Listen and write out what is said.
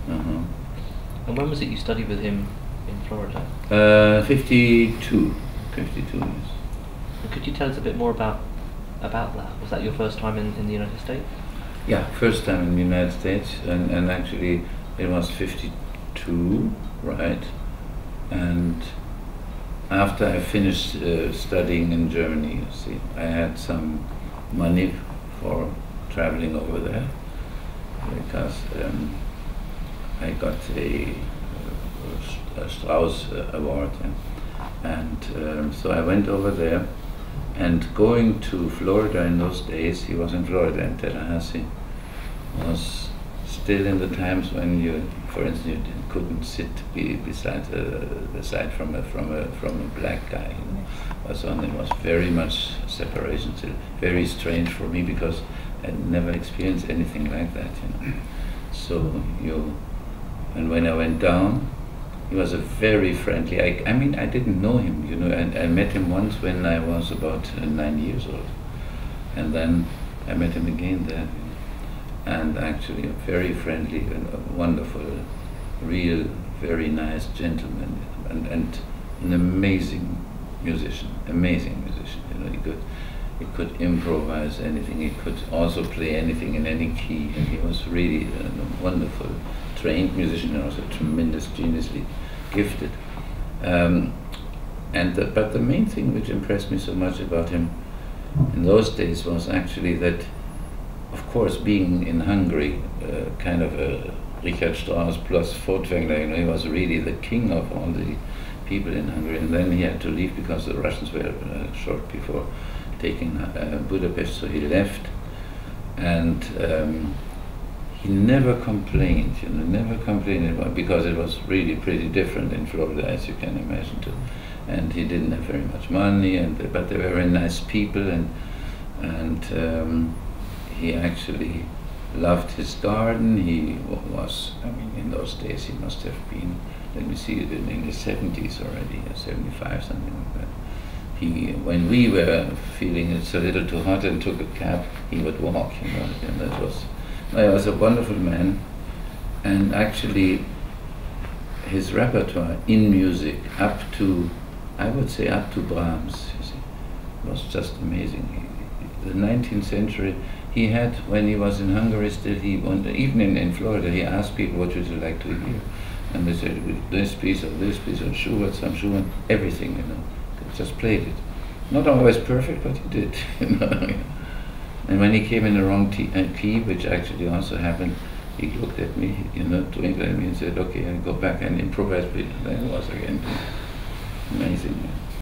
And when was it you studied with him in Florida? 52 years. And could you tell us a bit more about that? Was that your first time in the United States? Yeah, first time in the United States, and actually it was 52, right? And after I finished studying in Germany, you see, I had some money for traveling over there because I got a Strauss award, and so I went over there. And going to Florida in those days, he was in Florida, in Tallahassee, was still in the times when you, for instance, you couldn't sit beside the side from a black guy. You know. It was very much separation, still very strange for me because I never experienced anything like that. You know. So and when I went down, he was a very friendly. I mean, I didn't know him, you know, and I met him once when I was about 9 years old, and then I met him again there, and actually a very friendly and a wonderful, real, very nice gentleman, and an amazing musician. You know, he could improvise anything. He could also play anything in any key, and he was really a wonderful, trained musician, and also tremendous, geniusly gifted. But the main thing which impressed me so much about him in those days was actually that, of course, being in Hungary, kind of a Richard Strauss plus Furtwängler, you know, he was really the king of all the people in Hungary, and then he had to leave because the Russians were short before taking Budapest, so he left, and he never complained, you know, because it was really pretty different in Florida, as you can imagine, too. And he didn't have very much money, but they were very nice people, and he actually loved his garden. He was, I mean, in those days he must have been, let me see, in his 70s already, 75, something like that. When we were feeling it's a little too hot and took a cab, he would walk, you know, and he was a wonderful man. And actually his repertoire in music up to, I would say up to Brahms, you see, was just amazing. The 19th century, he had, when he was in Hungary still, even in Florida, he asked people, what would you like to hear? And they said, this piece, or Schubert, some Schumann, everything, you know. Just played it. Not always perfect, but he did. You know? And when he came in the wrong key, which actually also happened, he looked at me, you know, twinkled at me and said, okay, I'll go back and improvise. Then it was again amazing.